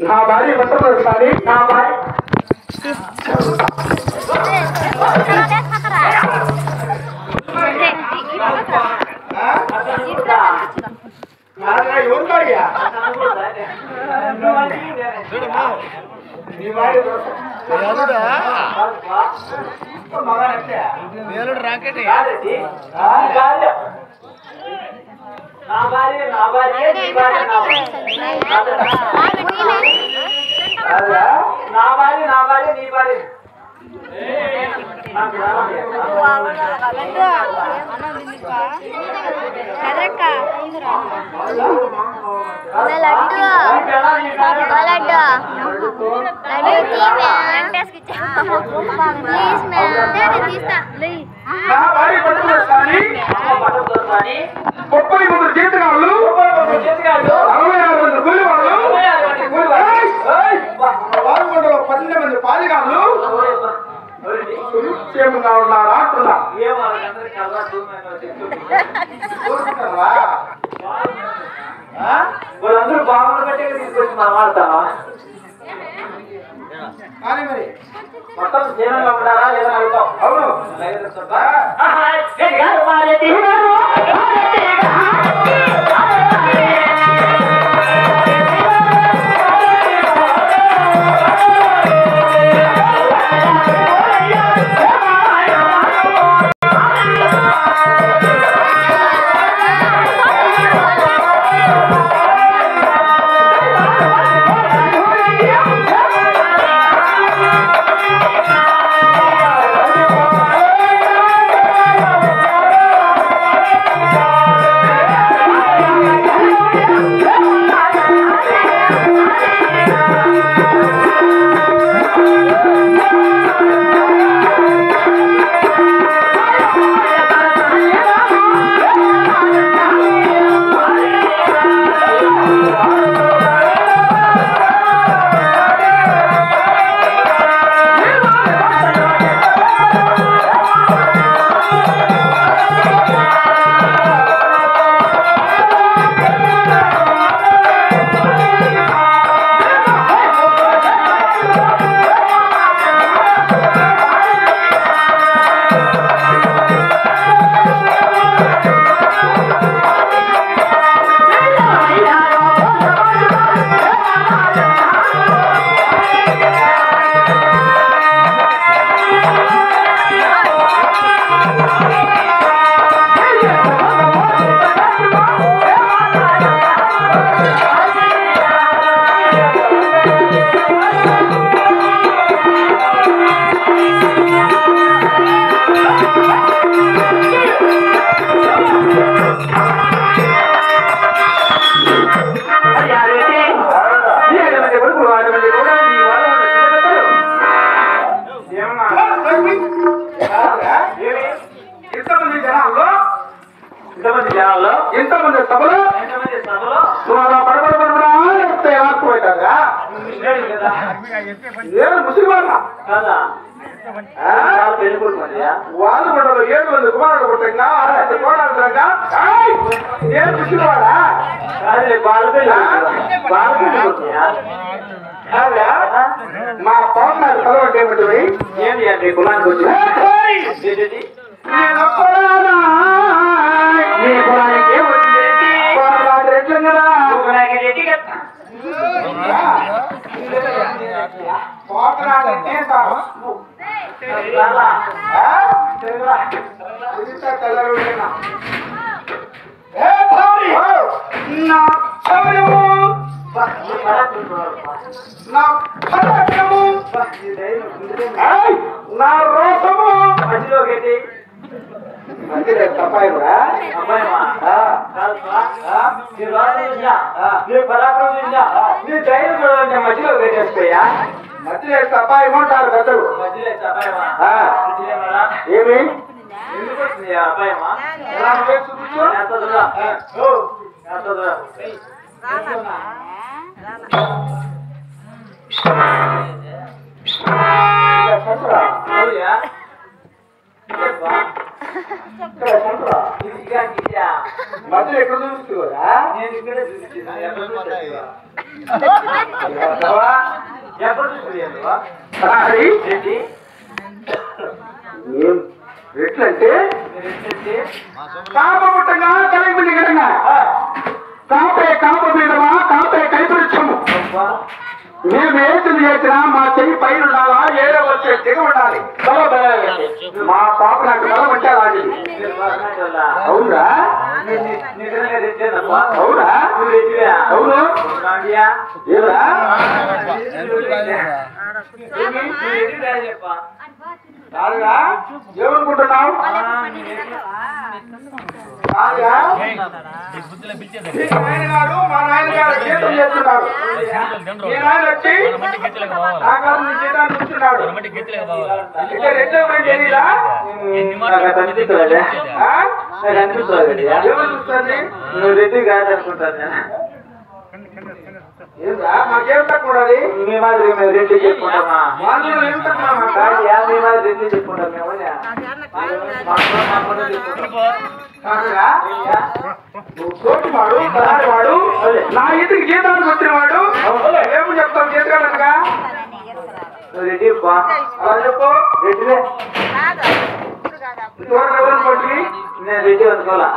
నా భార్య పట్టబడుతుంది నా భార్య రాకెట్ ముప్పై మంది జీతగాళ్ళు 66 మంది కూలి వాళ్ళు 12 మంది పాలిగాళ్ళు సురక్షేమంగా ఉన్నారా అంటున్నా వాళ్ళందరూ బాగుండ బట్టే తీసుకొచ్చి మాట్లాడతావా కానీ మరి మొత్తం క్షేమంగా ఉండాలా లేదా అడుగుతాం అవును ఎంతమంది సభలో ముస్లిం వాళ్ళు కూడా 7 మంది కుమారుడు పుట్టంగా 6 కోడాడుగా ఏ ముస్లివాడా మా పవన్ కలవటి ఏమిటి ఏంటి అంటే కులానికి వచ్చి నీ కులానికి ఏమొచ్చింది ఎట్లా కదా నా రోషము మధ్యలో గట్టి తప్పాయి కూడా నీ ధైర్యం చూడాలంటే మధ్యలో వేసేస్తాయా మధ్యలో తప్పాయి ఉంటారు పెద్దలు మధ్యలో అబ్బాయమా ఏమి ఎందుకు వస్తుంది అబ్బాయమా చూపించు ఎంత దూరం ఎంత దూరం మధ్యలో ఎక్కడ చూపిస్తున్నా నేను ఇక్కడ చూపించిన ఎప్పుడు చూసి అది ఏంటి ఏం రెట్లంటే కాప పుట్టంగా కలిపి గిడంగా కాపే కాప మీదమా కాపే కైపురిచ్చము మేము ఏది చేసినా మా చెయ్యి పైన ఉండాలా ఏదో వచ్చే దిగ ఉండాలి మా పాప నాకు బలం అంటే అలాంటి అవునా అవునా అవును ఏరా కాదుగా ఏమనుకుంటున్నావు కాదుగా మీ నాయనగారు మా నాయనగారు జీతం చేస్తున్నారు మీ నాయన వచ్చి నా కాదు నీ జీతాన్ని ఉంటున్నాడు ఇంకా రెండో పని తెలియదా ఏమనిపిస్తుంది నువ్వు రెడ్డి కాదనుకుంటాను ఏందా మాకేం తక్కువ మీ మాదిరి మేము రెడ్డి చెప్పుకుంటామా వాళ్ళు ఏం తక్కువ మీ మాదిరి రెడ్డి చెప్పుకుంటాం మేము కాదుగా నువ్వు తోటివాడు వాడు నా ఇంటికి జీతానికి వచ్చినవాడు ఏమో చెప్తావు జీతగాడనగా నువ్వు రెడ్డి అలా చెప్పు రెడ్డినే ఇంతవరకు ఎవరిని పట్టి నేను రెడ్డి అనుకోవాలా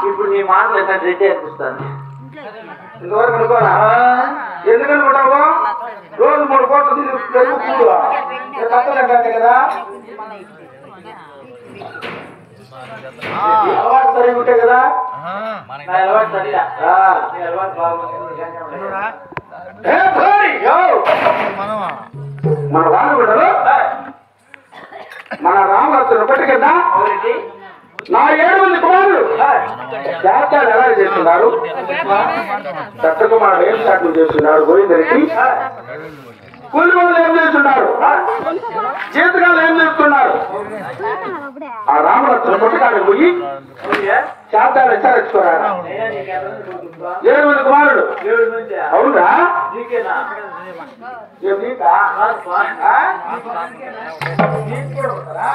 ఇప్పుడు నీ మాటలు ఎట్లా రెడ్డి అనిపిస్తాను ఇంతవరకు అనుకోరా ఎందుకు అనుకుంటావు రోజు 3 కోట్లు తీసుకు కూడు కట్టలేకంటే కదా అలవాటు సరిగా ఉంటాయి కదా నా అలవాటు సరిగా నీ అలవాటు బాగుంది మన వాళ్ళు కూడా మన రామరాజు ఒకటి కదా రెడ్డి నా 7 మంది కుమారులు జాతకాలు ఎలా చేస్తున్నారు దత్త కుమారుడు ఏం సాట్లు చేస్తున్నాడు గోవిందరెడ్డి కూలి వాళ్ళు ఏం చేస్తున్నారు జీతగాళ్ళు ఏం చేస్తున్నారు ఆ రామరత్న పుట్టకాడికి పోయి శాతాలు విచారించుకోరా 7 మంది కుమారుడు అవునా నీకేనా ఏం నీకా నీకు కూడా ఉంటారా?